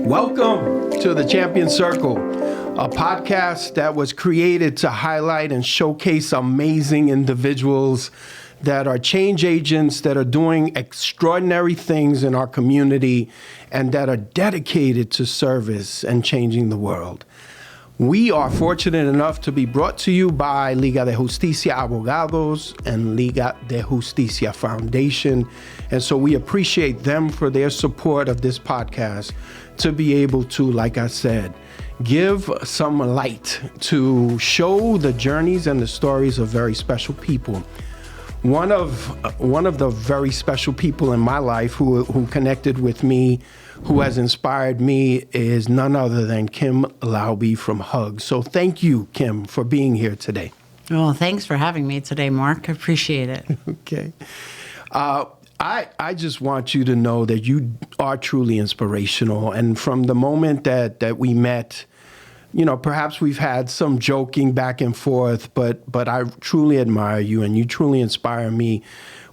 Welcome to the Champion Circle, a podcast that was created to highlight and showcase amazing individuals that are change agents, that are doing extraordinary things in our community, and that are dedicated to service and changing the world. We are fortunate enough to be brought to you by Liga de Justicia Abogados and Liga de Justicia Foundation. And so we appreciate them for their support of this podcast to be able to, like I said, give some light to show the journeys and the stories of very special people. One of the very special people in my life who connected with me, who has inspired me, is none other than Kym Laube from HUG. So thank you, Kym, for being here today. Well, thanks for having me today, Mark. I appreciate it. Okay. I just want you to know that you are truly inspirational. And from the moment that we met, you know, perhaps we've had some joking back and forth, but I truly admire you, and you truly inspire me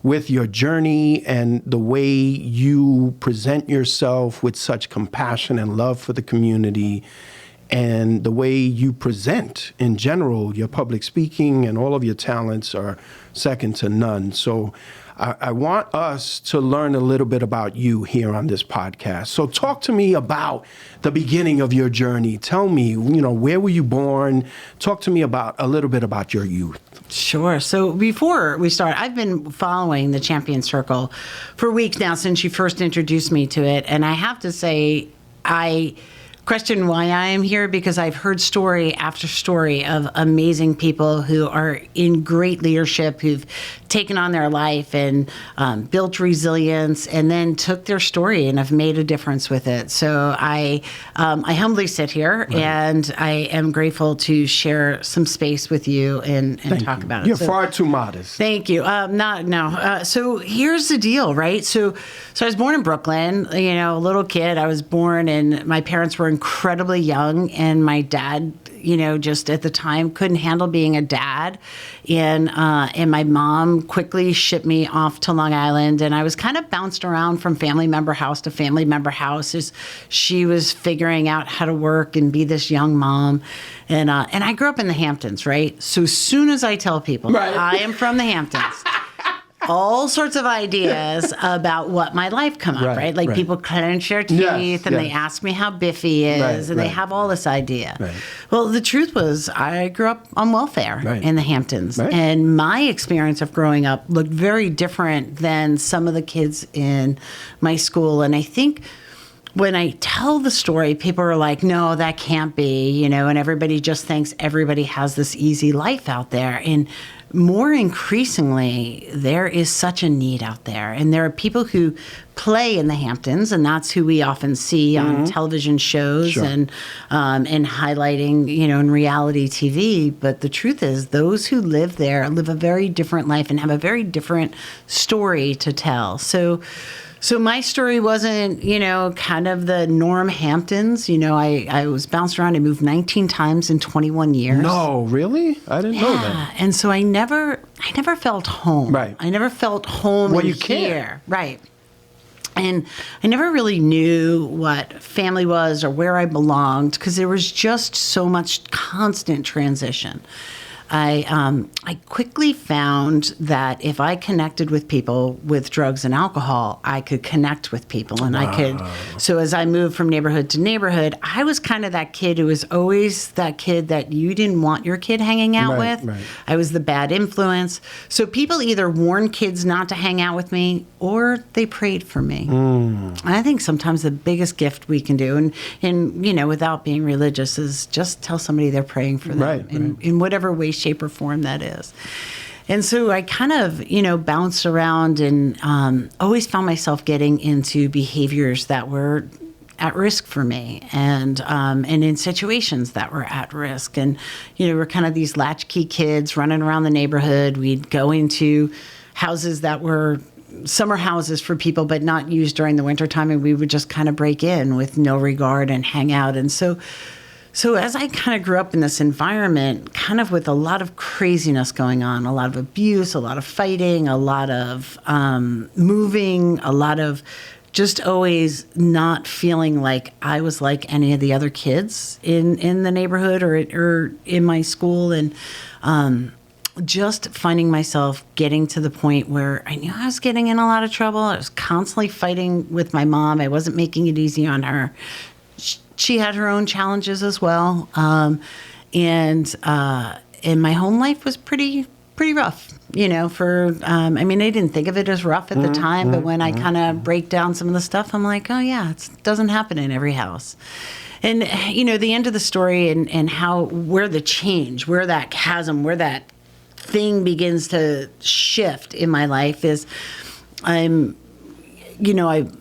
with your journey and the way you present yourself with such compassion and love for the community, and the way you present in general. Your public speaking and all of your talents are second to none. So I want us to learn a little bit about you here on this podcast. So talk to me about the beginning of your journey. Tell me, you know, where were you born? Talk to me about a little bit about your youth. Sure. So before we start, I've been following the Champion Circle for weeks now since you first introduced me to it. And I have to say, I question why I am here, because I've heard story after story of amazing people who are in great leadership, who've taken on their life and built resilience, and then took their story and have made a difference with it. So I humbly sit here, right, and I am grateful to share some space with you and talk about it. You're far too modest. Thank you. So here's the deal, right? So I was born in Brooklyn, you know, a little kid. I was born, and my parents were incredibly young, and my dad, you know, just at the time couldn't handle being a dad, and my mom quickly shipped me off to Long Island, and I was kind of bounced around from family member house to family member house as she was figuring out how to work and be this young mom, and I grew up in the Hamptons, right? So as soon as I tell people, right, I am from the Hamptons, all sorts of ideas about what my life come up, right? Like people clench their teeth, and they ask me how Biffy is, and they have all this idea. Right. Well, the truth was, I grew up on welfare in the Hamptons, and my experience of growing up looked very different than some of the kids in my school. And I think when I tell the story, people are like, no, that can't be, you know, and everybody just thinks everybody has this easy life out there. And more increasingly, there is such a need out there. And there are people who play in the Hamptons, and that's who we often see on television shows and highlighting, you know, in reality TV. But the truth is, those who live there live a very different life and have a very different story to tell. So my story wasn't, you know, kind of the norm Hamptons. You know, I was bounced around. I moved 19 times in 21 years. No, really? I didn't know that. And so I never felt home. Right. I never felt home well, in you here. Can't. Right. And I never really knew what family was or where I belonged, because there was just so much constant transition. I quickly found that if I connected with people with drugs and alcohol, I could connect with people, and I could. So as I moved from neighborhood to neighborhood, I was kind of that kid who was always that kid that you didn't want your kid hanging out with. Right. I was the bad influence. So people either warned kids not to hang out with me, or they prayed for me. I think sometimes the biggest gift we can do, and you know, without being religious, is just tell somebody they're praying for them in whatever way, shape, or form that is. And so I kind of, you know, bounced around and always found myself getting into behaviors that were at risk for me, and in situations that were at risk. And, you know, we're kind of these latchkey kids running around the neighborhood. We'd go into houses that were summer houses for people, but not used during the wintertime, and we would just kind of break in with no regard and hang out. And so as I kind of grew up in this environment, kind of with a lot of craziness going on, a lot of abuse, a lot of fighting, a lot of moving, a lot of just always not feeling like I was like any of the other kids in the neighborhood or in my school. And just finding myself getting to the point where I knew I was getting in a lot of trouble. I was constantly fighting with my mom. I wasn't making it easy on her. She had her own challenges as well. And my home life was pretty rough, I didn't think of it as rough at the time, but when I kind of break down some of the stuff, I'm like, oh yeah, it doesn't happen in every house. And, the end of the story and where the change, where that chasm, where that thing begins to shift in my life is I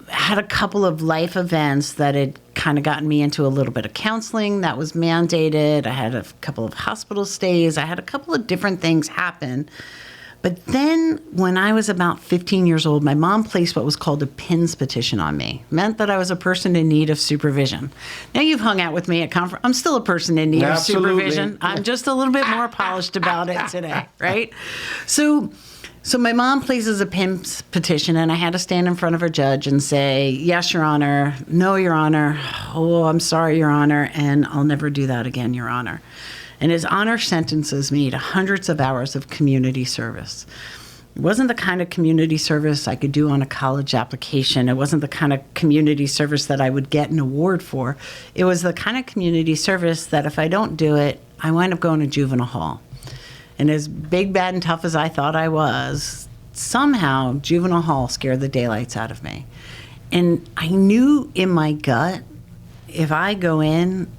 had a couple of life events that had kind of gotten me into a little bit of counseling that was mandated. I had a couple of hospital stays. I had a couple of different things happen. But then when I was about 15 years old, my mom placed what was called a PINS petition on me. It meant that I was a person in need of supervision. Now, you've hung out with me at conference. I'm still a person in need of supervision. I'm just a little bit more polished about it today, right? So my mom places a PINS petition, and I had to stand in front of her judge and say, yes, Your Honor, no, Your Honor, oh, I'm sorry, Your Honor, and I'll never do that again, Your Honor. And His Honor sentences me to hundreds of hours of community service. It wasn't the kind of community service I could do on a college application. It wasn't the kind of community service that I would get an award for. It was the kind of community service that if I don't do it, I wind up going to juvenile hall. And as big, bad, and tough as I thought I was, somehow juvenile hall scared the daylights out of me. And I knew in my gut, if I go in,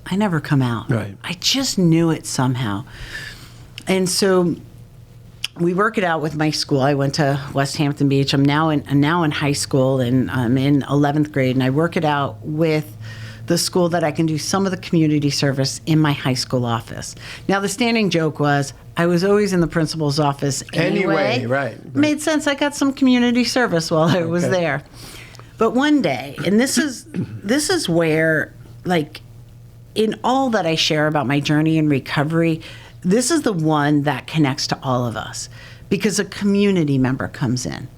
I never come out. Right. I just knew it somehow. And so we work it out with my school. I went to West Hampton Beach. I'm now in high school, and I'm in 11th grade, and I work it out with the school that I can do some of the community service in my high school office. Now, the standing joke was I was always in the principal's office anyway. Right. Made sense. I got some community service while I was there. But one day, and this is where, like, in all that I share about my journey in recovery, this is the one that connects to all of us, because a community member comes in.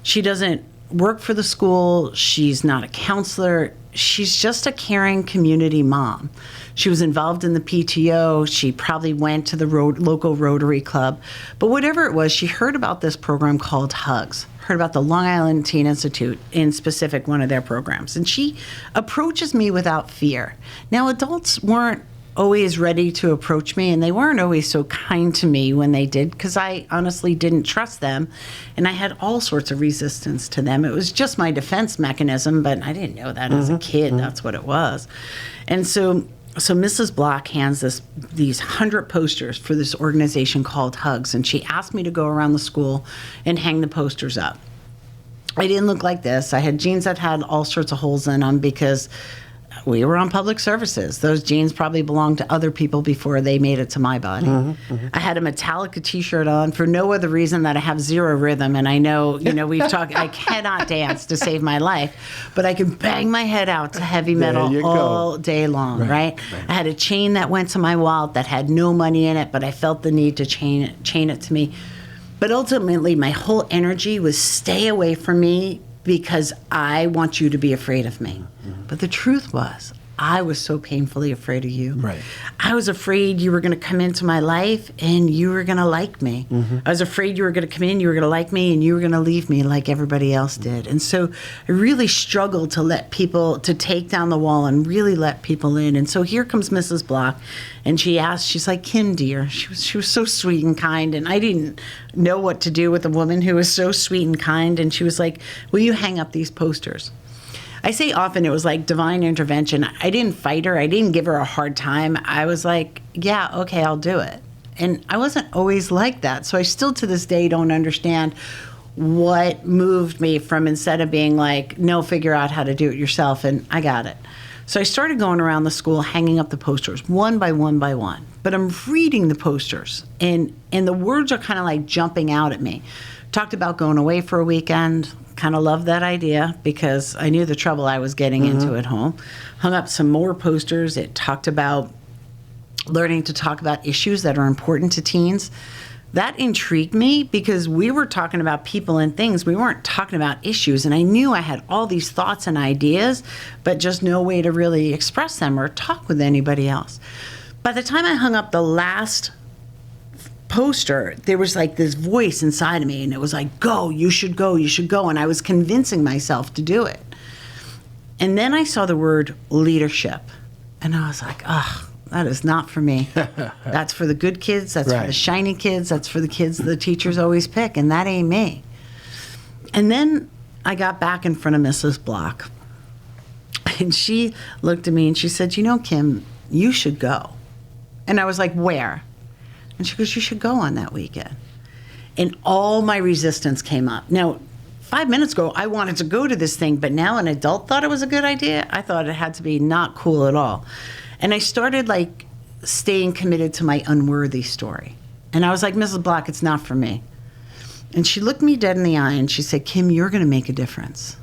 She doesn't work for the school. She's not a counselor. She's just a caring community mom. She was involved in the PTO. She probably went to the local Rotary Club. But whatever it was, she heard about this program called HUGS, heard about the Long Island Teen Institute, in specific, one of their programs. And she approaches me without fear. Now, adults weren't always ready to approach me, and they weren't always so kind to me when they did, because I honestly didn't trust them, and I had all sorts of resistance to them. It was just my defense mechanism, but I didn't know that as a kid. That's what it was. And so Mrs. Block hands these 100 posters for this organization called HUGS, and she asked me to go around the school and hang the posters up. I didn't look like this. I had jeans that had all sorts of holes in them because we were on public services. Those jeans probably belonged to other people before they made it to my body. I had a Metallica t-shirt on for no other reason that I have zero rhythm. And I know, we've talked, I cannot dance to save my life, but I can bang my head out to heavy metal all day long, right? I had a chain that went to my wallet that had no money in it, but I felt the need to chain it to me. But ultimately, my whole energy was stay away from me, because I want you to be afraid of me. But the truth was, I was so painfully afraid of you. Right. I was afraid you were going to come into my life and you were going to like me. I was afraid you were going to come in, you were going to like me, and you were going to leave me like everybody else did. And so I really struggled to take down the wall and really let people in. And so here comes Mrs. Block, and she's like, Kym, dear. She was so sweet and kind, and I didn't know what to do with a woman who was so sweet and kind. And she was like, will you hang up these posters? I say often it was like divine intervention. I didn't fight her. I didn't give her a hard time. I was like, yeah, okay, I'll do it. And I wasn't always like that. So I still to this day don't understand what moved me from, instead of being like, no, figure out how to do it yourself, and I got it. So I started going around the school, hanging up the posters one by one by one. But I'm reading the posters, and the words are kind of like jumping out at me. Talked about going away for a weekend. Kind of loved that idea because I knew the trouble I was getting into at home. Hung up some more posters. It talked about learning to talk about issues that are important to teens. that intrigued me because we were talking about people and things. We weren't talking about issues. And I knew I had all these thoughts and ideas, but just no way to really express them or talk with anybody else. By the time I hung up the last poster, there was like this voice inside of me, and it was like, go, you should go, you should go. And I was convincing myself to do it. And then I saw the word leadership, and I was like, ugh. That is not for me. That's for the good kids. That's for the shiny kids. That's for the kids the teachers always pick, and that ain't me. And then I got back in front of Mrs. Block, and she looked at me and she said, Kym, you should go. And I was like, where? And she goes, you should go on that weekend. And all my resistance came up. Now, 5 minutes ago, I wanted to go to this thing, but now an adult thought it was a good idea. I thought it had to be not cool at all. And I started like staying committed to my unworthy story. And I was like, Mrs. Block, it's not for me. And she looked me dead in the eye and she said, Kym, you're going to make a difference.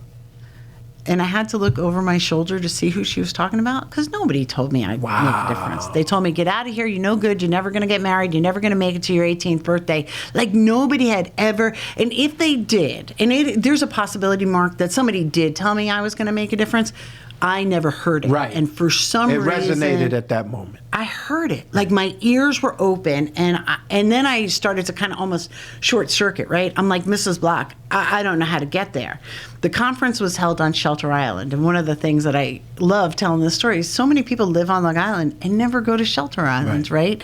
And I had to look over my shoulder to see who she was talking about, because nobody told me I'd make a difference. They told me, get out of here, you're no good, you're never going to get married, you're never going to make it to your 18th birthday. Like nobody had ever, and if they did, and there's a possibility, Mark, that somebody did tell me I was going to make a difference, I never heard it. Right. And for some reason... It resonated at that moment. I heard it. Like my ears were open, and then I started to kind of almost short circuit, right? I'm like, Mrs. Block, I don't know how to get there. The conference was held on Shelter Island, and one of the things that I love telling this story is so many people live on Long Island and never go to Shelter Island, right?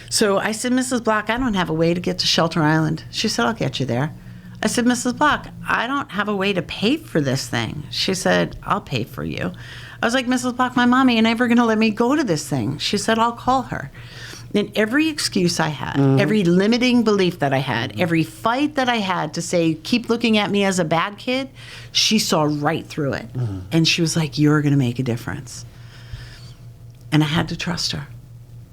So I said, Mrs. Block, I don't have a way to get to Shelter Island. She said, I'll get you there. I said, Mrs. Block, I don't have a way to pay for this thing. She said, I'll pay for you. I was like, Mrs. Block, my mommy ain't ever going to let me go to this thing. She said, I'll call her. And every excuse I had, every limiting belief that I had, every fight that I had to say, keep looking at me as a bad kid, she saw right through it. And she was like, you're going to make a difference. And I had to trust her.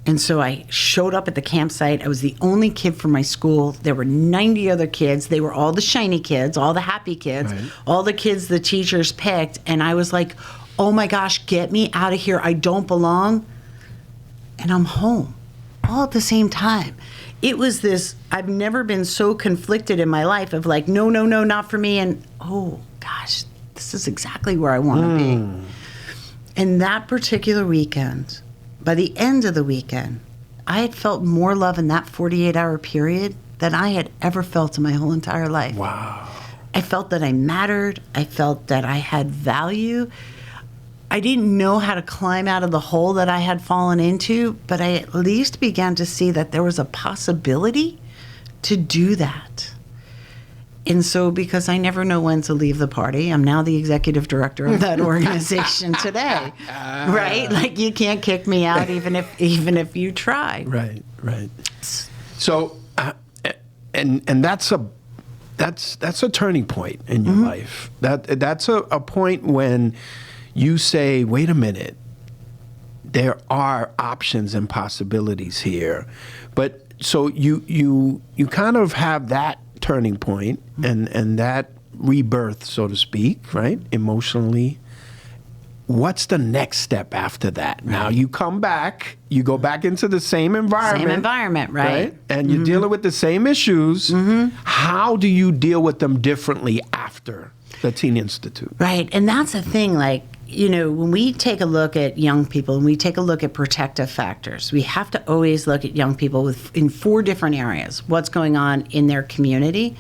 And so I showed up at the campsite. I was the only kid from my school. There were 90 other kids. They were all the shiny kids, all the happy kids, all the kids the teachers picked. And I was like, oh my gosh, get me out of here. I don't belong. And I'm home all at the same time. It was this, I've never been so conflicted in my life of like, no, no, no, not for me. And oh gosh, this is exactly where I want to be. And that particular weekend, by the end of the weekend, I had felt more love in that 48-hour period than I had ever felt in my whole entire life. Wow. I felt that I mattered. I felt that I had value. I didn't know how to climb out of the hole that I had fallen into, but I at least began to see that there was a possibility to do that. And so, because I never know when to leave the party, I'm now the executive director of that organization today, right? Like you can't kick me out even if you try. Right. So, and that's a turning point in your life. That's a point when you say, wait a minute, there are options and possibilities here. But so you kind of have that turning point and that rebirth, so to speak, right? Emotionally. What's the next step after that? Now you come back, you go back into the same environment. Right? And you're dealing with the same issues. How do you deal with them differently after the Teen Institute? Right. And that's the thing, like, you know, when we take a look at young people and we take a look at protective factors, we have to always look at young people in 4 different areas. What's going on in their community,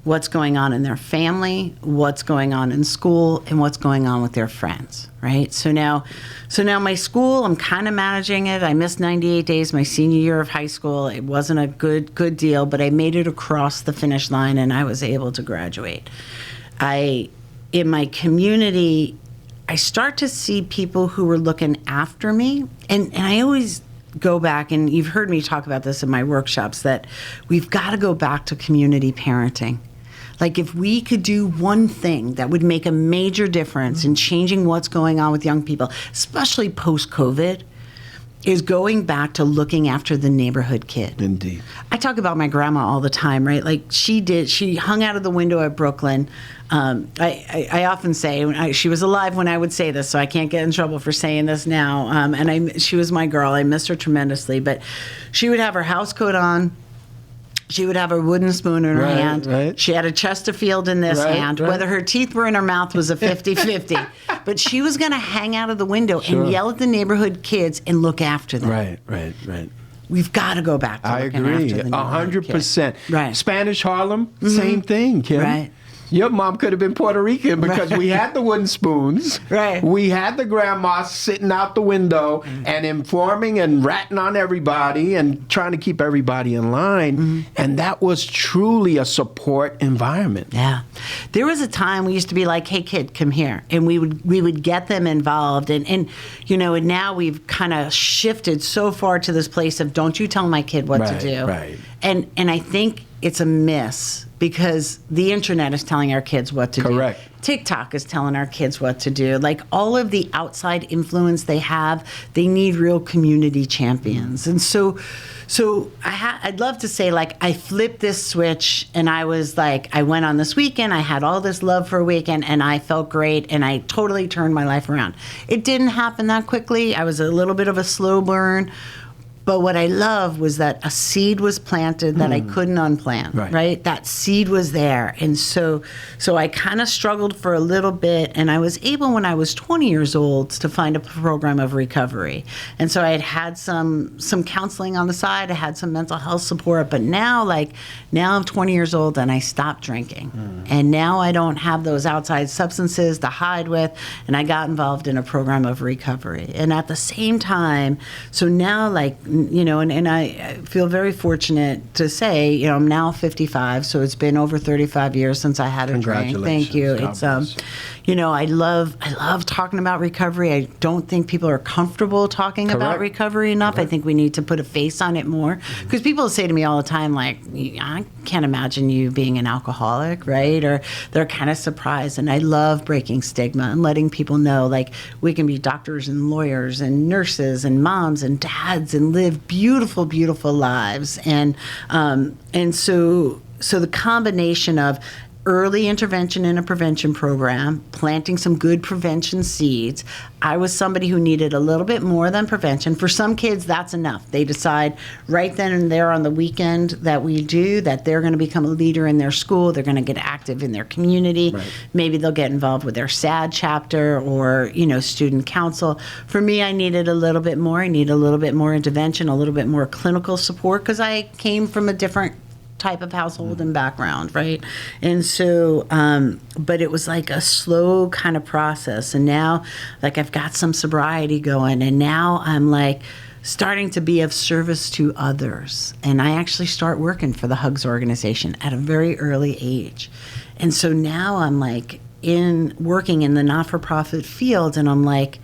what's going on in their family, what's going on in school, and what's going on with their friends, right? So now my school, I'm kind of managing it. I missed 98 days my senior year of high school. It wasn't a good deal, but I made it across the finish line and I was able to graduate. In my community, I start to see people who are looking after me. And I always go back, and you've heard me talk about this in my workshops, that we've got to go back to community parenting. Like if we could do one thing that would make a major difference in changing what's going on with young people, especially post-COVID, is going back to looking after the neighborhood kid. Indeed. I talk about my grandma all the time, right? Like she hung out of the window at Brooklyn. I often say, she was alive when I would say this, so I can't get in trouble for saying this now. And she was my girl. I miss her tremendously. But she would have her house coat on, She would have a wooden spoon in her Right, hand. right. She had a Chesterfield in this Right, hand. right. Whether her teeth were in her mouth was a 50-50. But she was going to hang out of the window Sure. and yell at the neighborhood kids and look after them. Right. We've got to go back to I looking agree, after the neighborhood 100%. kids. Right. Spanish Harlem, same thing, Kim. Right. Your mom could have been Puerto Rican because we had the wooden spoons. Right. We had the grandma sitting out the window and informing and ratting on everybody and trying to keep everybody in line. And that was truly a support environment. Yeah. There was a time we used to be like, hey, kid, come here. And we would get them involved. And now we've kind of shifted so far to this place of don't you tell my kid what to do. Right. And I think it's a miss because the internet is telling our kids what to Correct. do. TikTok is telling our kids what to do. Like all of the outside influence they have, they need real community champions. And so I'd love to say like I flipped this switch and I was like, I went on this weekend, I had all this love for a weekend and I felt great and I totally turned my life around. It didn't happen that quickly. I was a little bit of a slow burn. But what I love was that a seed was planted that I couldn't unplant, right? That seed was there. And so I kind of struggled for a little bit, and I was able when I was 20 years old to find a program of recovery. And so I had some counseling on the side, I had some mental health support, but now I'm 20 years old and I stopped drinking. And now I don't have those outside substances to hide with, and I got involved in a program of recovery. And at the same time, so now and I feel very fortunate to say, I'm now 55, so it's been over 35 years since I had a drink. Thank you. God It's bless. I love talking about recovery. I don't think people are comfortable talking about Correct. recovery enough. Correct. I think we need to put a face on it more because people say to me all the time, like, I can't imagine you being an alcoholic, right? Or they're kind of surprised. And I love breaking stigma and letting people know, like, we can be doctors and lawyers and nurses and moms and dads and live beautiful, beautiful lives. And so the combination of early intervention in a prevention program, planting some good prevention seeds. I was somebody who needed a little bit more than prevention. For some kids, that's enough. They decide right then and there on the weekend that we do that they're going to become a leader in their school. They're going to get active in their community. Right. Maybe they'll get involved with their SAD chapter or, student council. For me, I needed a little bit more. I need a little bit more intervention, a little bit more clinical support because I came from a different type of household and background, right? And so, but it was like a slow kind of process. And now, like, I've got some sobriety going, and now I'm like starting to be of service to others. And I actually start working for the Hugs organization at a very early age. And so now I'm like working in the not-for-profit field, and I'm like,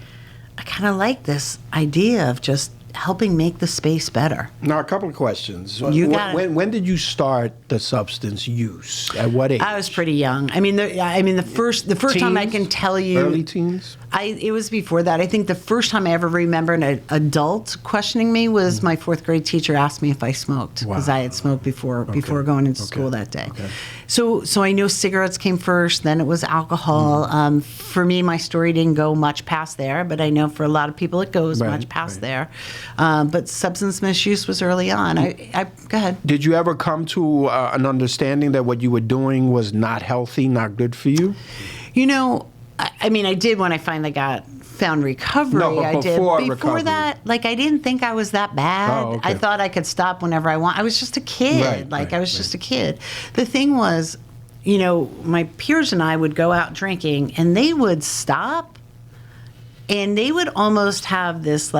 I kind of like this idea of just helping make the space better. Now, a couple of questions. You got it. When did you start the substance use? At what age? I was pretty young. The first time I can tell you, early teens? It was before that. I think the first time I ever remember an adult questioning me was my fourth grade teacher asked me if I smoked because I had smoked before going into school that day. Okay. So I know cigarettes came first, then it was alcohol. For me, my story didn't go much past there, but I know for a lot of people it goes much past there. But substance misuse was early on. Go ahead. Did you ever come to an understanding that what you were doing was not healthy, not good for you? I did when I finally found recovery. No, but I did. before Before recovery. that, I didn't think I was that bad. Oh, okay. I thought I could stop whenever I want. I was just a kid. I was just a kid. The thing was, my peers and I would go out drinking, and they would stop, and they would almost have this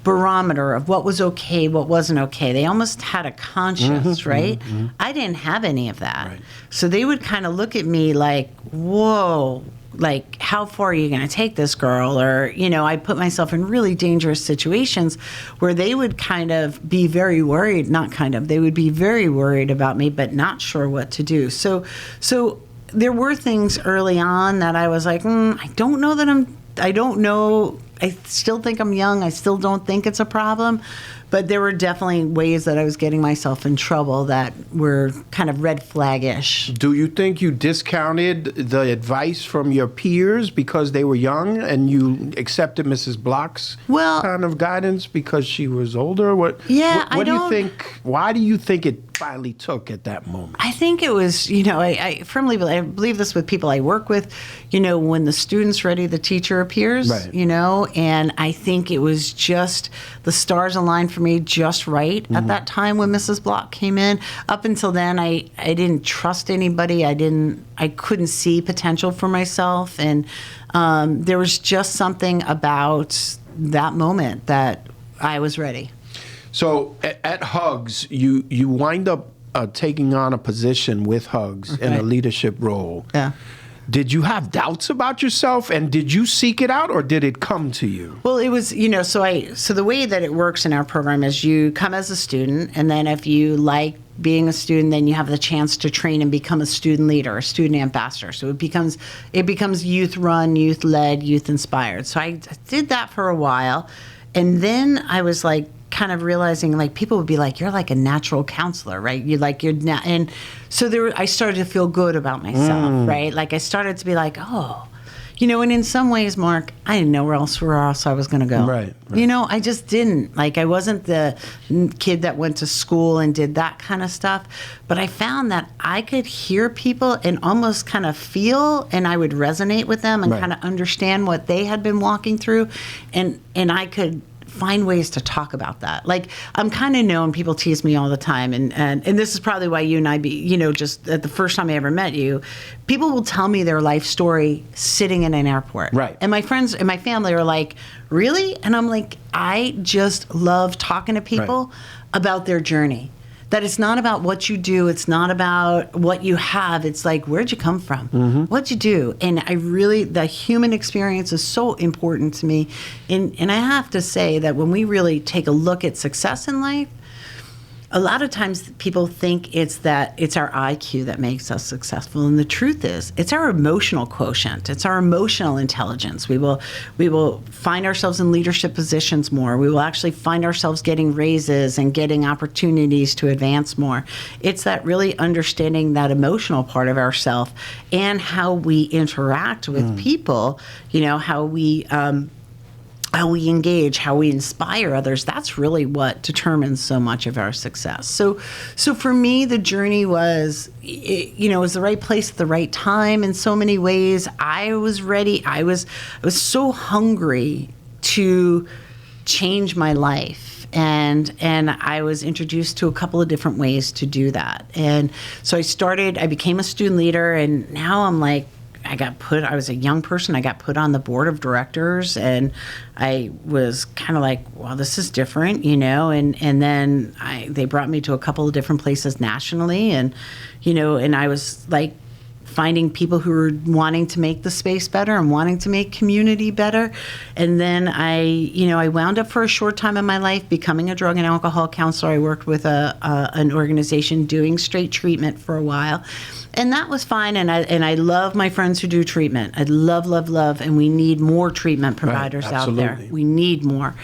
barometer of what was okay, what wasn't okay. They almost had a conscience, right? Mm-hmm. I didn't have any of that. Right. So they would kind of look at me like, whoa, how far are you going to take this girl? Or, I put myself in really dangerous situations where they would kind of be very worried, they would be very worried about me, but not sure what to do. So there were things early on that I was like, I don't know. I still think I'm young. I still don't think it's a problem. But there were definitely ways that I was getting myself in trouble that were kind of red flag-ish. Do you think you discounted the advice from your peers because they were young and you accepted Mrs. Block's kind of guidance because she was older? What do you think? Why do you think it finally took at that moment? I think it was, I firmly believe, I believe this with people I work with, when the student's ready, the teacher appears, Right. And I think it was just the stars aligned for me just right at that time when Mrs. Block came in. Up until then, I didn't trust anybody. I couldn't see potential for myself. And there was just something about that moment that I was ready. So at Hugs, you wind up taking on a position with Hugs in a leadership role. Yeah. Did you have doubts about yourself, and did you seek it out, or did it come to you? Well, it was, so the way that it works in our program is you come as a student, and then if you like being a student, then you have the chance to train and become a student leader, a student ambassador. So it becomes youth run, youth led, youth inspired. So I did that for a while, and then I was like, kind of realizing, like, people would be like, you're like a natural counselor, right? And so I started to feel good about myself, right? Like I started to be like, oh, and in some ways, Mark, I didn't know where else I was going to go. Right. I just didn't. Like, I wasn't the kid that went to school and did that kind of stuff. But I found that I could hear people and almost kind of feel, and I would resonate with them and kind of understand what they had been walking through. And I could find ways to talk about that. Like, I'm kind of known, people tease me all the time, and this is probably why you and I just at the first time I ever met you, people will tell me their life story sitting in an airport. Right. And my friends and my family are like, really? And I'm like, I just love talking to people about their journey. That it's not about what you do. It's not about what you have. It's like, where'd you come from? What'd you do? And the human experience is so important to me. And I have to say that when we really take a look at success in life, a lot of times people think it's our IQ that makes us successful, and the truth is it's our emotional quotient. It's our emotional intelligence. We will find ourselves in leadership positions more. We will actually find ourselves getting raises and getting opportunities to advance more. It's that really understanding that emotional part of ourselves and how we interact with people. How we engage, how we inspire others, that's really what determines so much of our success. So for me, the journey was, it was the right place at the right time in so many ways. I was ready. I was so hungry to change my life. And I was introduced to a couple of different ways to do that. And so I became a student leader, and now I'm like, I was a young person, I got put on the board of directors, and I was kind of like, well, this is different, and then they brought me to a couple of different places nationally, and I was like finding people who were wanting to make the space better and wanting to make community better. And then I wound up for a short time in my life becoming a drug and alcohol counselor. I worked with an organization doing straight treatment for a while. And that was fine, and I love my friends who do treatment. I love, and we need more treatment providers out there. We need more.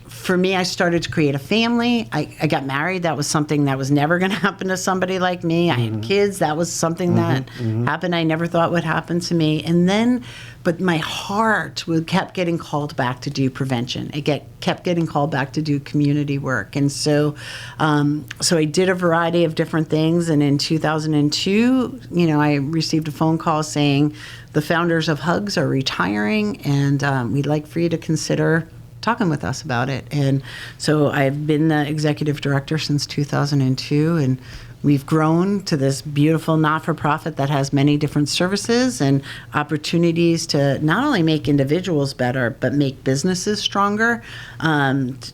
For me, I started to create a family. I got married. That was something that was never going to happen to somebody like me. I had kids. That was something that happened I never thought would happen to me. And then, but my heart kept getting called back to do prevention. It kept getting called back to do community work. And so I did a variety of different things. And in 2002, I received a phone call saying the founders of Hugs are retiring, and we'd like for you to consider talking with us about it. And so I've been the executive director since 2002, and we've grown to this beautiful not-for-profit that has many different services and opportunities to not only make individuals better, but make businesses stronger,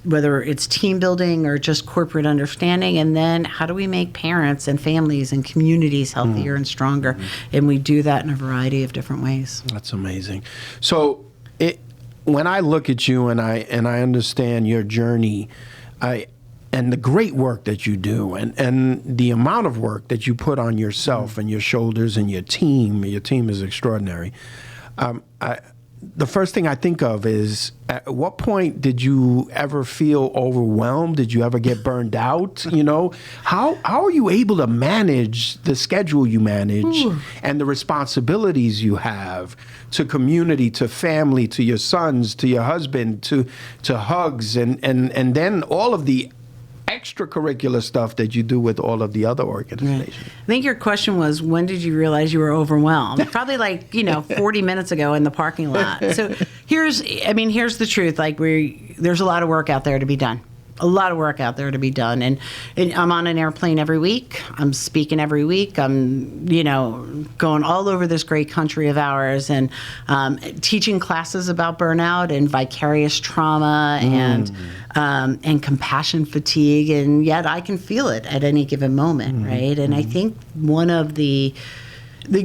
whether it's team building or just corporate understanding. And then how do we make parents and families and communities healthier and stronger? And we do that in a variety of different ways. That's amazing. So when I look at you and I understand your journey, and the great work that you do, and the amount of work that you put on yourself and your shoulders and your team is extraordinary. The first thing I think of is, at what point did you ever feel overwhelmed? Did you ever get burned out? How are you able to manage the schedule you manage and the responsibilities you have to community, to family, to your sons, to your husband, to Hugs, and then all of the extracurricular stuff that you do with all of the other organizations. Right. I think your question was, when did you realize you were overwhelmed? Probably 40 minutes ago in the parking lot. So here's the truth. There's a lot of work out there to be done. A lot of work out there to be done. And I'm on an airplane every week. I'm speaking every week. I'm, going all over this great country of ours and teaching classes about burnout and vicarious trauma and compassion fatigue. And yet I can feel it at any given moment, right? And I think one of the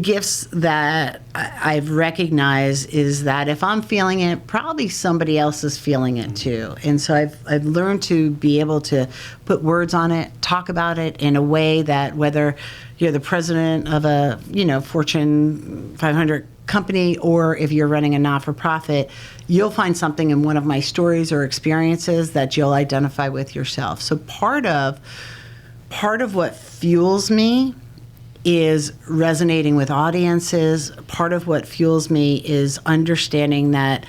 gifts that I've recognized is that if I'm feeling it, probably somebody else is feeling it too. And so I've learned to be able to put words on it, talk about it in a way that whether you're the president of a, Fortune 500 company or if you're running a not-for-profit, you'll find something in one of my stories or experiences that you'll identify with yourself. So part of what fuels me is resonating with audiences. Part of what fuels me is understanding that,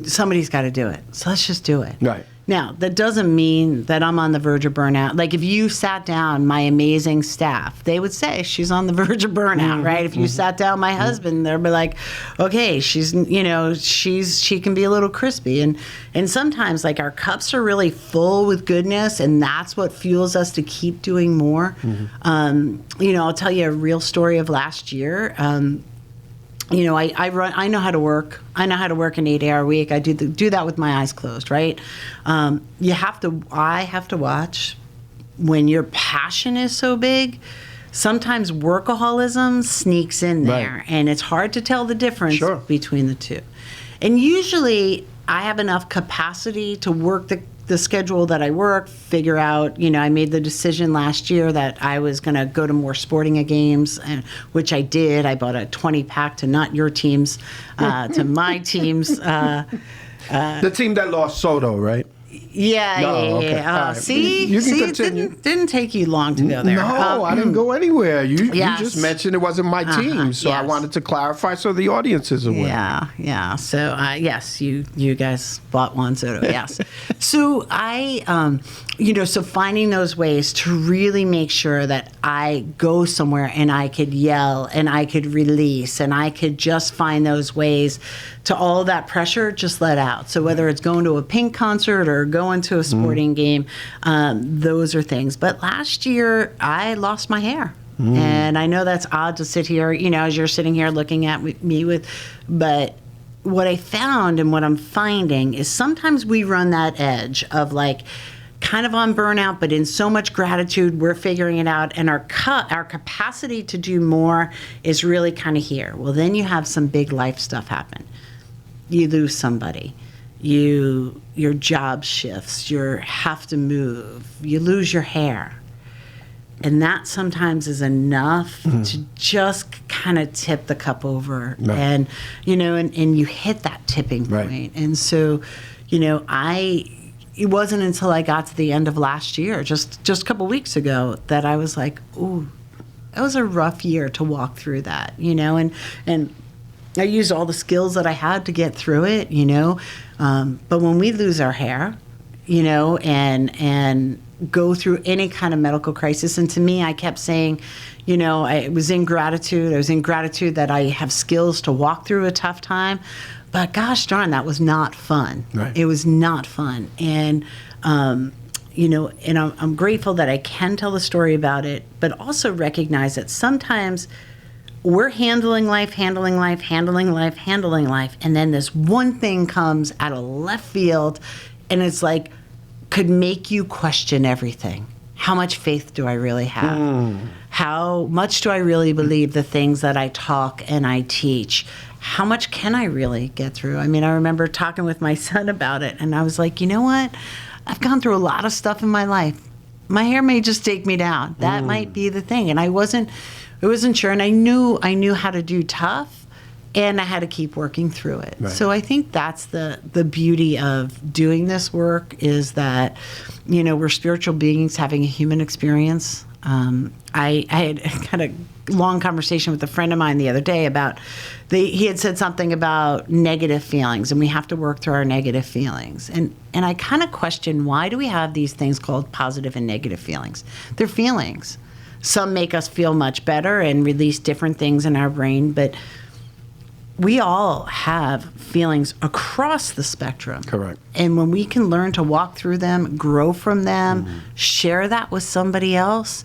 somebody's got to do it. So let's just do it. Right. Now, that doesn't mean that I'm on the verge of burnout. Like if you sat down my amazing staff, they would say she's on the verge of burnout, right? If you sat down my husband, they'd be like, okay, she can be a little crispy. And sometimes our cups are really full with goodness, and that's what fuels us to keep doing more. I'll tell you a real story of last year. I know how to work. I know how to work an 8-hour week. I do that with my eyes closed, right? I have to watch when your passion is so big. Sometimes workaholism sneaks in there, right, and it's hard to tell the difference between the two. And usually, I have enough capacity to work the schedule that I work, figure out, I made the decision last year that I was going to go to more sporting games, which I did. I bought a 20-pack to not your teams, to my teams. The team that lost Soto, right? Yeah. Right. See, you can continue. It didn't take you long to go there. No, I didn't go anywhere. You just mentioned it wasn't my team, so I wanted to clarify so the audience is aware. Yeah. So yes, you guys bought Juan Soto. Yes. So I, so finding those ways to really make sure that I go somewhere and I could yell and I could release and I could just find those ways to all that pressure just let out. So whether it's going to a Pink concert or going to a sporting game, those are things. But last year, I lost my hair. And I know that's odd to sit here, as you're sitting here looking at me but what I found and what I'm finding is sometimes we run that edge of kind of on burnout, but in so much gratitude, we're figuring it out, and our capacity to do more is really kind of here. Well, then you have some big life stuff happen. You lose somebody. Your job shifts. You have to move. You lose your hair. And that sometimes is enough to just kind of tip the cup over. Right. And, and you hit that tipping point. Right. And so, it wasn't until I got to the end of last year, just a couple weeks ago, that I was like, ooh, that was a rough year to walk through that, and I used all the skills that I had to get through it, but when we lose our hair, and go through any kind of medical crisis, and to me, I kept saying, I was in gratitude. I was in gratitude that I have skills to walk through a tough time. But gosh darn, that was not fun. Right. It was not fun. And, and I'm grateful that I can tell the story about it, but also recognize that sometimes we're handling life, and then this one thing comes out of left field, and it's could make you question everything. How much faith do I really have? How much do I really believe the things that I talk and I teach? How much can I really get through? I mean, I remember talking with my son about it, and I was like, you know what? I've gone through a lot of stuff in my life. My hair may just take me down. That might be the thing. And I wasn't sure, and I knew how to do tough, and I had to keep working through it. Right. So I think that's the beauty of doing this work, is that, we're spiritual beings having a human experience. I had a long conversation with a friend of mine the other day about he had said something about negative feelings, and we have to work through our negative feelings. And I kind of question, why do we have these things called positive and negative feelings? They're feelings. Some make us feel much better and release different things in our brain, but we all have feelings across the spectrum. Correct. And when we can learn to walk through them, grow from them, share that with somebody else,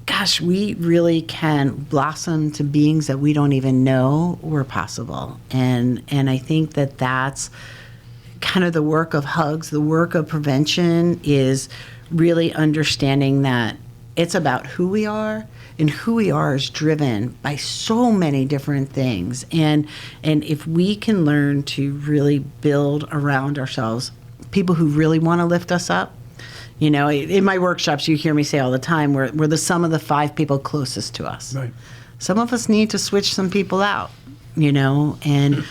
gosh, we really can blossom to beings that we don't even know were possible. And I think that that's kind of the work of hugs. The work of prevention is really understanding that it's about who we are, and who we are is driven by so many different things. And if we can learn to really build around ourselves people who really want to lift us up. You know, in my workshops, you hear me say all the time, we're the sum of the 5 people closest to us. Right. Some of us need to switch some people out, you know, and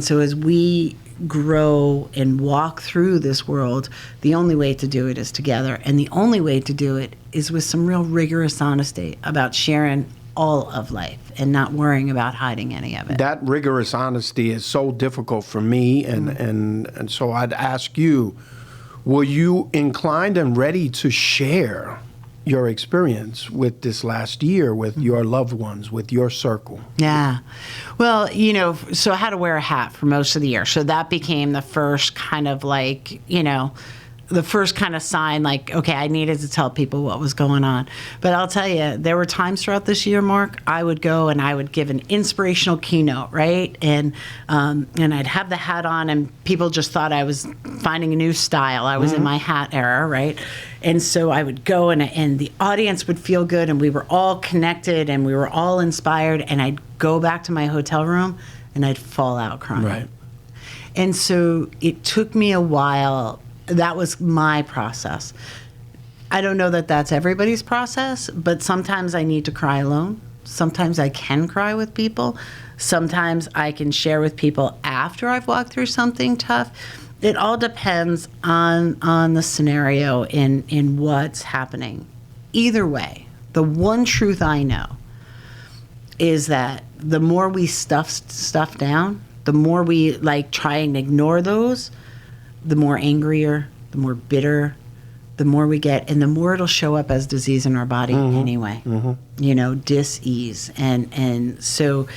so as we grow and walk through this world, the only way to do it is together, and the only way to do it is with some real rigorous honesty about sharing all of life and not worrying about hiding any of it. That rigorous honesty is so difficult for me, and so I'd ask you, were you inclined and ready to share your experience with this last year, with your loved ones, with your circle? Yeah. Well, you know, so I had to wear a hat for most of the year. So that became the first kind of like, you know, the first kind of sign, like, okay, I needed to tell people what was going on. But I'll tell you, there were times throughout this year, Mark, I would go and I would give an inspirational keynote, right? And I'd have the hat on, and people just thought I was finding a new style. I was in my hat era, right? And so I would go, and the audience would feel good, and we were all connected, and we were all inspired, and I'd go back to my hotel room, and I'd fall out crying. Right. And so it took me a while. That was my process. I don't know that that's everybody's process, but sometimes I need to cry alone. Sometimes I can cry with people. Sometimes I can share with people after I've walked through something tough. It all depends on the scenario in what's happening. Either way, the one truth I know is that the more we stuff stuff down, the more we like try and ignore those, the more angrier, the more bitter, the more we get, and the more it'll show up as disease in our body anyway. You know, dis-ease. And so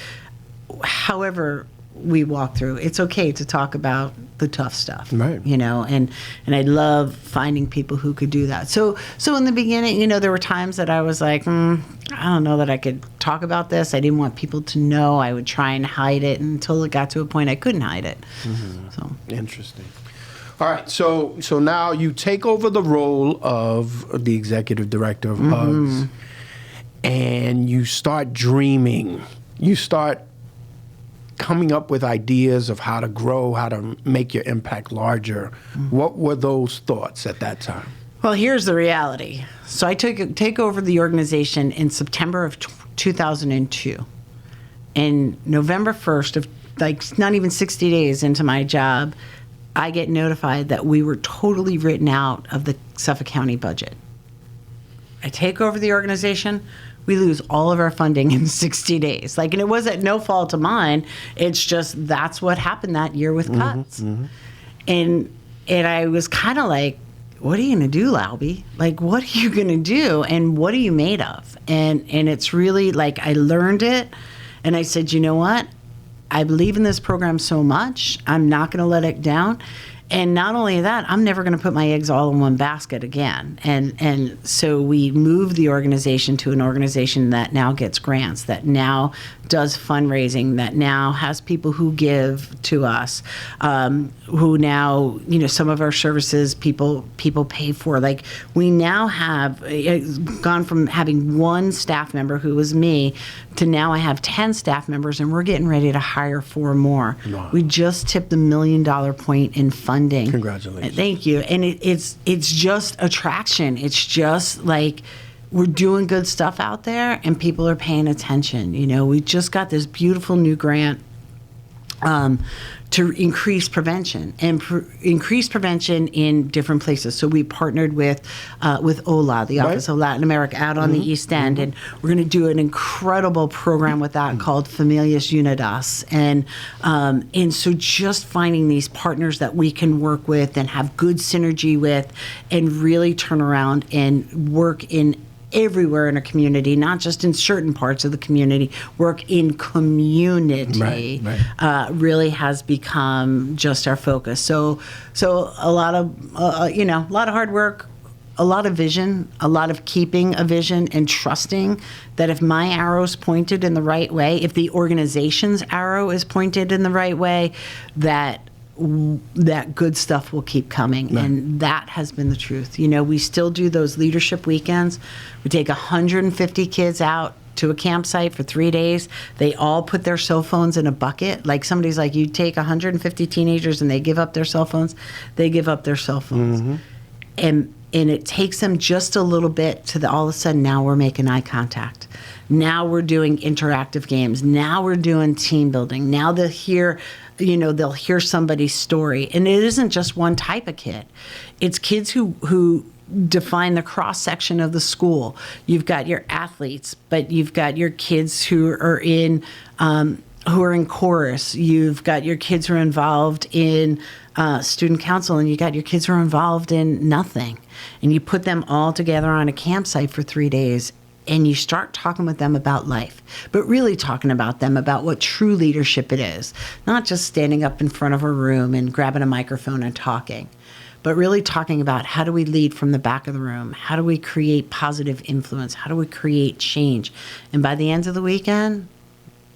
however we walk through, it's okay to talk about the tough stuff. Right. You know, and I love finding people who could do that. So in the beginning, you know, there were times that I was like, I don't know that I could talk about this. I didn't want people to know. I would try and hide it until it got to a point I couldn't hide it. So Interesting. All right, so now you take over the role of the executive director of Hugs, and you start dreaming. You start coming up with ideas of how to grow, how to make your impact larger. What were those thoughts at that time? Well, here's the reality. So I take over the organization in September of 2002. And November 1st, of like not even 60 days into my job, I get notified that we were totally written out of the Suffolk County budget. I take over the organization. We lose all of our funding in 60 days. Like, and it was at no fault of mine. It's just that's what happened that year with cuts. And I was kind of like, what are you going to do, Laube? Like, what are you going to do? And what are you made of? And it's really like I learned it. And I said, you know what? I believe in this program so much, I'm not going to let it down. And not only that, I'm never going to put my eggs all in one basket again. And so we moved the organization to an organization that now gets grants, that now does fundraising, that now has people who give to us, who now, you know, some of our services people pay for. Like, we now have gone from having one staff member, who was me, to now I have 10 staff members, and we're getting ready to hire 4 more. Wow. We just tipped the $1 million point in funding. Congratulations. Thank you. And it's just attraction. It's just like we're doing good stuff out there, and people are paying attention. You know, we just got this beautiful new grant to increase prevention and increase prevention in different places. So we partnered with OLA, the Office of Latin America, out on the East End, and we're going to do an incredible program with that called Familias Unidas. And so just finding these partners that we can work with and have good synergy with, and really turn around and work in everywhere in a community, not just in certain parts of the community, work in community, really has become just our focus. So a lot of, a lot of hard work, a lot of vision, a lot of keeping a vision and trusting that if my arrow's pointed in the right way, if the organization's arrow is pointed in the right way, that good stuff will keep coming. And that has been the truth. We still do those leadership weekends. We take 150 kids out to a campsite for 3 days. They all put their cell phones in a bucket. Like somebody's like, you take 150 teenagers and they give up their cell phones. They give up their cell phones. And it takes them just a little bit to all of a sudden, now we're making eye contact. Now we're doing interactive games. Now we're doing team building. Now they'll hear somebody's story. And it isn't just one type of kid. It's kids who define the cross-section of the school. You've got your athletes, but you've got your kids who are in chorus. You've got your kids who are involved in student council, and you got your kids who are involved in nothing. And you put them all together on a campsite for 3 days, and you start talking with them about life, but really talking about them about what true leadership it is. Not just standing up in front of a room and grabbing a microphone and talking, but really talking about how do we lead from the back of the room? How do we create positive influence? How do we create change? And by the end of the weekend,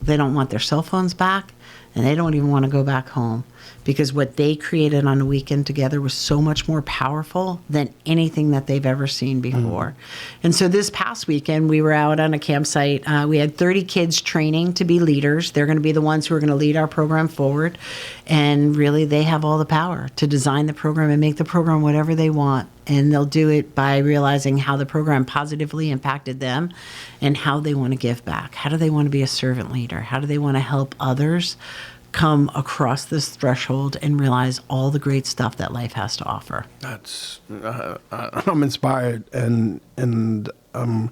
they don't want their cell phones back, and they don't even want to go back home, because what they created on a weekend together was so much more powerful than anything that they've ever seen before. And so this past weekend, we were out on a campsite. We had 30 kids training to be leaders. They're going to be the ones who are going to lead our program forward. And really, they have all the power to design the program and make the program whatever they want. And they'll do it by realizing how the program positively impacted them and how they want to give back. How do they want to be a servant leader? How do they want to help others come across this threshold and realize all the great stuff that life has to offer? That's I'm inspired, and I'm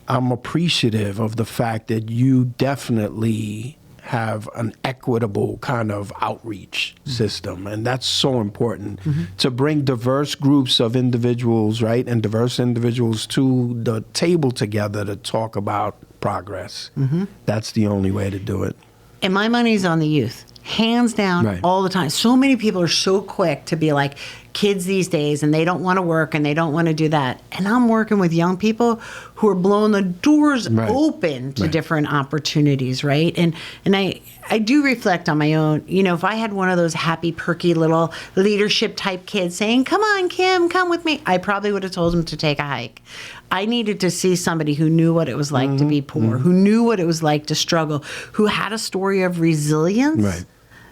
appreciative of the fact that you definitely have an equitable kind of outreach system, and that's so important to bring diverse groups of individuals, right, and diverse individuals to the table together to talk about progress. That's the only way to do it. And my money's on the youth, hands down, all the time. So many people are so quick to be like, kids these days, and they don't want to work and they don't want to do that. And I'm working with young people who are blowing the doors open to different opportunities, right? And I do reflect on my own. If I had one of those happy, perky little leadership type kids saying, "Come on, Kym, come with me," I probably would have told them to take a hike. I needed to see somebody who knew what it was like to be poor, who knew what it was like to struggle, who had a story of resilience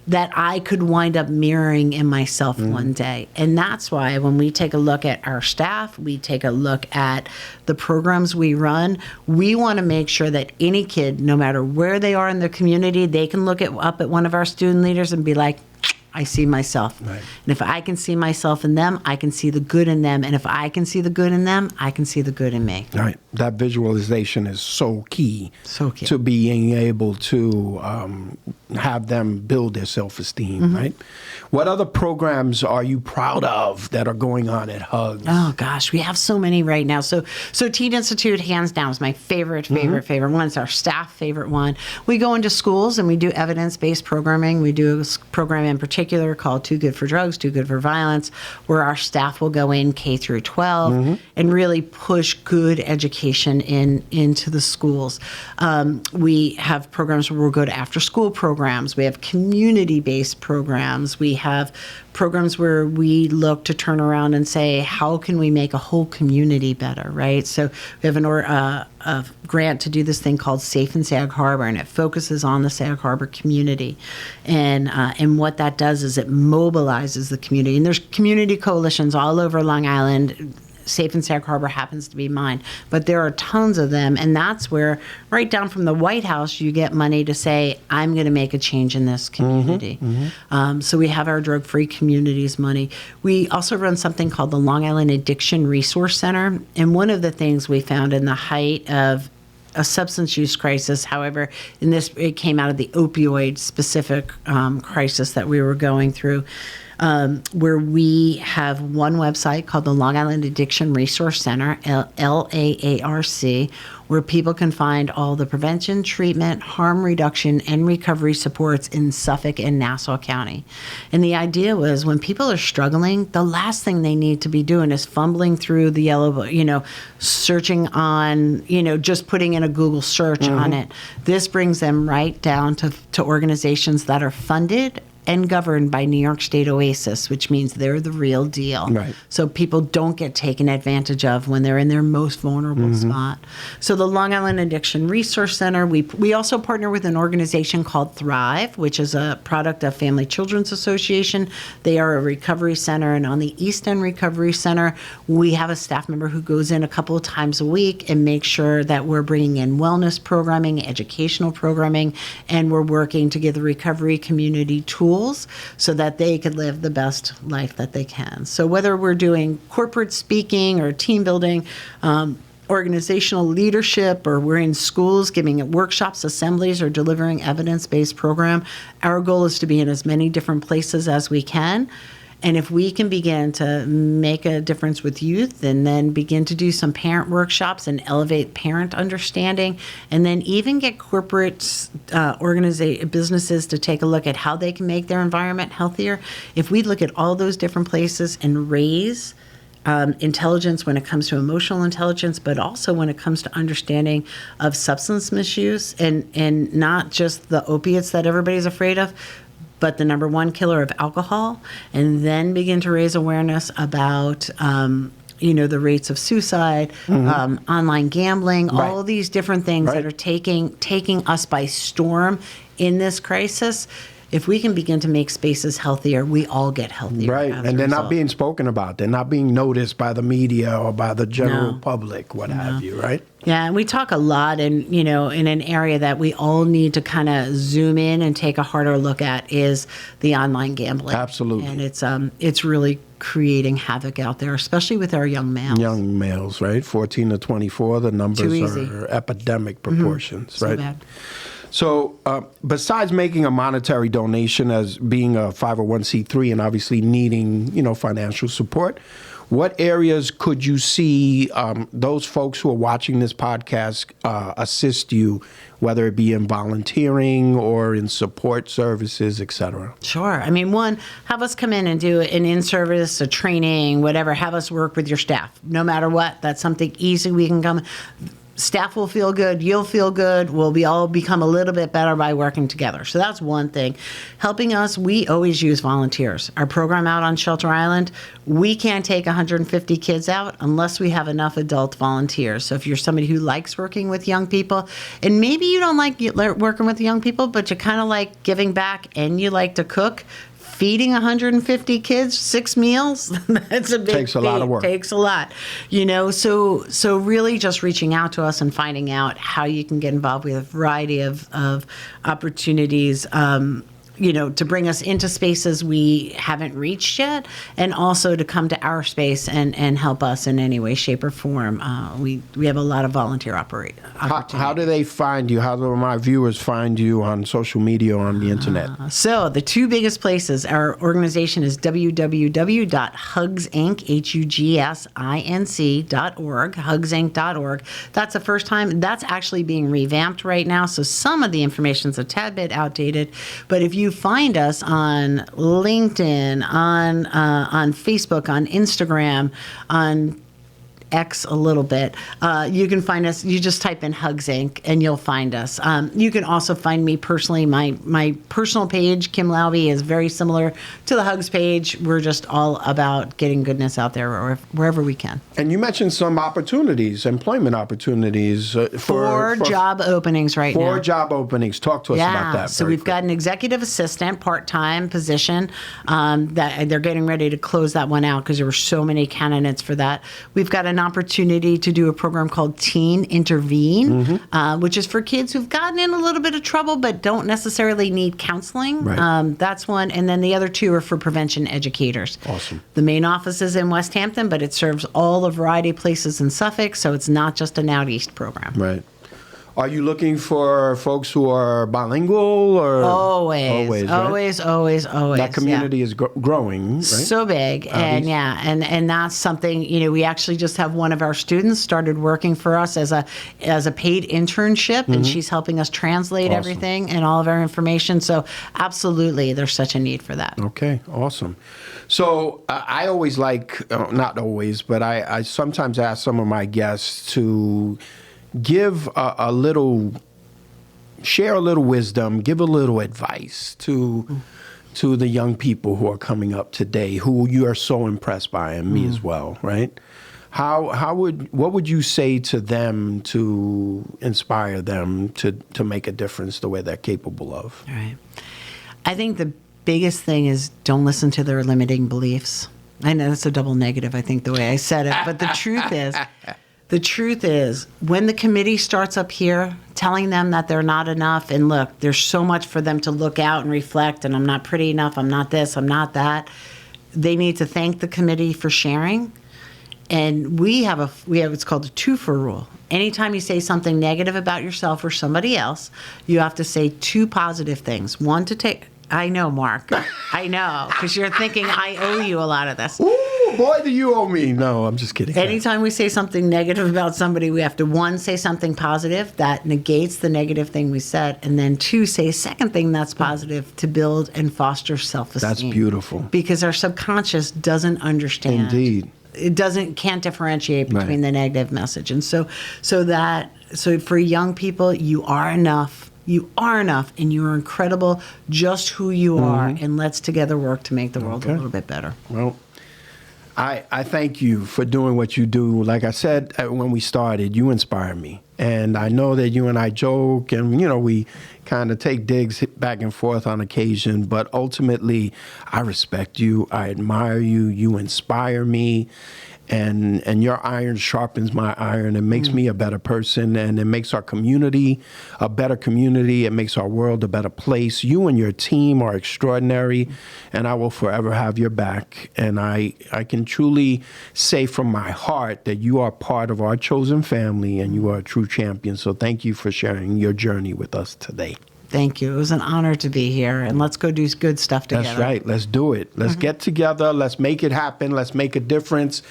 that I could wind up mirroring in myself one day. And that's why when we take a look at our staff, we take a look at the programs we run, we want to make sure that any kid, no matter where they are in the community, they can look up at one of our student leaders and be like, I see myself. And if I can see myself in them, I can see the good in them. And if I can see the good in them, I can see the good in me. That visualization is so key to being able to have them build their self-esteem, right? What other programs are you proud of that are going on at Hugs? Oh, gosh, we have so many right now. So Teen Institute, hands down, is my favorite one. It's our staff favorite one. We go into schools and we do evidence-based programming. We do a program in particular called Too Good for Drugs, Too Good for Violence, where our staff will go in K through 12 and really push good education into the schools. We have programs where we'll go to after-school programs. We have community-based programs. We have programs where we look to turn around and say, how can we make a whole community better, right? So we have a grant to do this thing called Safe in Sag Harbor, and it focuses on the Sag Harbor community. And what that does is it mobilizes the community. And there's community coalitions all over Long Island Safe and Sag Harbor happens to be mine. But there are tons of them, and that's where, right down from the White House, you get money to say, I'm going to make a change in this community. So we have our drug-free communities money. We also run something called the Long Island Addiction Resource Center, and one of the things we found in the height of a substance use crisis, however, it came out of the opioid specific crisis that we were going through, where we have one website called the Long Island Addiction Resource Center, LAARC, where people can find all the prevention, treatment, harm reduction, and recovery supports in Suffolk and Nassau County. And the idea was when people are struggling, the last thing they need to be doing is fumbling through the yellow, searching on, just putting in a Google search on it. This brings them right down to organizations that are funded and governed by New York State OASIS, which means they're the real deal. Right. So people don't get taken advantage of when they're in their most vulnerable spot. So the Long Island Addiction Resource Center, we also partner with an organization called Thrive, which is a product of Family Children's Association. They are a recovery center, and on the East End Recovery Center, we have a staff member who goes in a couple of times a week and makes sure that we're bringing in wellness programming, educational programming, and we're working to give the recovery community tools so that they could live the best life that they can. So whether we're doing corporate speaking or team building, organizational leadership, or we're in schools giving workshops, assemblies, or delivering evidence-based program, our goal is to be in as many different places as we can. And if we can begin to make a difference with youth and then begin to do some parent workshops and elevate parent understanding, and then even get corporate businesses to take a look at how they can make their environment healthier, if we look at all those different places and raise intelligence when it comes to emotional intelligence, but also when it comes to understanding of substance misuse and not just the opiates that everybody's afraid of, but the number one killer of alcohol, and then begin to raise awareness about, the rates of suicide, online gambling, all of these different things that are taking us by storm in this crisis. If we can begin to make spaces healthier, we all get healthier. Right, and they're not being spoken about. They're not being noticed by the media or by the general public, what have you, right? Yeah, and we talk a lot in an area that we all need to kind of zoom in and take a harder look at is the online gambling. Absolutely. And it's really creating havoc out there, especially with our young males. Young males, right? 14 to 24, the numbers are epidemic proportions, right? Bad. So besides making a monetary donation as being a 501c3 and obviously needing, financial support, what areas could you see those folks who are watching this podcast assist you, whether it be in volunteering or in support services, et cetera? Sure. I mean, one, have us come in and do an in-service, a training, whatever. Have us work with your staff. No matter what, that's something easy we can come. Staff will feel good, you'll feel good, we'll all become a little bit better by working together. So that's one thing. Helping us, we always use volunteers. Our program out on Shelter Island, we can't take 150 kids out unless we have enough adult volunteers. So if you're somebody who likes working with young people, and maybe you don't like working with young people, but you kind of like giving back and you like to cook, feeding 150 kids 6 meals, that's a big Takes a lot of work. Takes a lot. So really just reaching out to us and finding out how you can get involved with a variety of opportunities, to bring us into spaces we haven't reached yet, and also to come to our space and help us in any way, shape, or form. We have a lot of volunteer opportunities. How do they find you? How do my viewers find you on social media or on the internet? So the two biggest places, our organization is www.hugsinc.org, hugsinc.org. That's the first time. That's actually being revamped right now, so some of the information's a tad bit outdated, but if you find us on LinkedIn, on Facebook, on Instagram, on X a little bit. You can find us. You just type in Hugs Inc. and you'll find us. You can also find me personally. My personal page, Kym Laube, is very similar to the Hugs page. We're just all about getting goodness out there wherever we can. And you mentioned some opportunities, employment opportunities for job openings right now. 4 job openings. Talk to us about that. So we've got an executive assistant part-time position that they're getting ready to close that one out because there were so many candidates for that. We've got an opportunity to do a program called Teen Intervene, which is for kids who've gotten in a little bit of trouble but don't necessarily need counseling. Right. That's one. And then the other 2 are for prevention educators. Awesome. The main office is in West Hampton, but it serves all a variety of places in Suffolk, so it's not just an out east program. Right. Are you looking for folks who are bilingual or always? That community is growing, right? So big, and and that's something, we actually just have one of our students started working for us as a paid internship, and she's helping us translate everything and all of our information. So absolutely, there's such a need for that. Okay, awesome. So I always not always, but I sometimes ask some of my guests to give share a little wisdom, give a little advice to the young people who are coming up today, who you are so impressed by, and me as well, right? What would you say to them to inspire them to make a difference the way they're capable of? All right. I think the biggest thing is don't listen to their limiting beliefs. I know that's a double negative, I think, the way I said it, but the truth is, when the committee starts up here telling them that they're not enough, and look, there's so much for them to look out and reflect, and I'm not pretty enough, I'm not this, I'm not that, they need to thank the committee for sharing. And we have what's called a 2-for rule. Anytime you say something negative about yourself or somebody else, you have to say 2 positive things. One to take. I know, Mark. I know, because you're thinking I owe you a lot of this. Ooh, boy, do you owe me. No, I'm just kidding. Anytime we say something negative about somebody, we have to, 1, say something positive that negates the negative thing we said, and then 2, say a second thing that's positive to build and foster self-esteem. That's beautiful. Because our subconscious doesn't understand. Indeed. It can't differentiate between the negative message. And so for young people, you are enough. You are enough, and you are incredible just who you are, and let's together work to make the world a little bit better. Well, I thank you for doing what you do. Like I said when we started, you inspire me. And I know that you and I joke and, we kind of take digs back and forth on occasion, but ultimately I respect you. I admire you. You inspire me. And your iron sharpens my iron. It makes me a better person, and it makes our community a better community. It makes our world a better place. You and your team are extraordinary, and I will forever have your back. And I can truly say from my heart that you are part of our chosen family, and you are a true champion. So thank you for sharing your journey with us today. Thank you. It was an honor to be here, and let's go do good stuff together. That's right. Let's do it. Let's get together. Let's make it happen. Let's make a difference.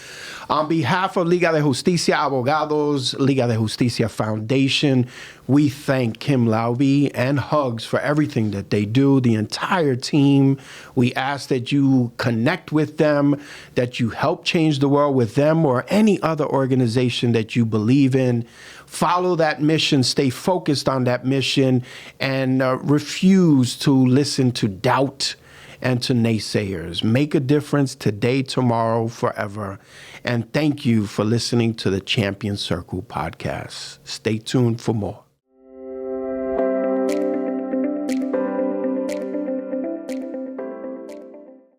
On behalf of Liga de Justicia Abogados, Liga de Justicia Foundation, we thank Kym Laube and Hugs for everything that they do, the entire team. We ask that you connect with them, that you help change the world with them or any other organization that you believe in. Follow that mission, stay focused on that mission, and refuse to listen to doubt and to naysayers. Make a difference today, tomorrow, forever. And thank you for listening to the Champion Circle podcast. Stay tuned for more.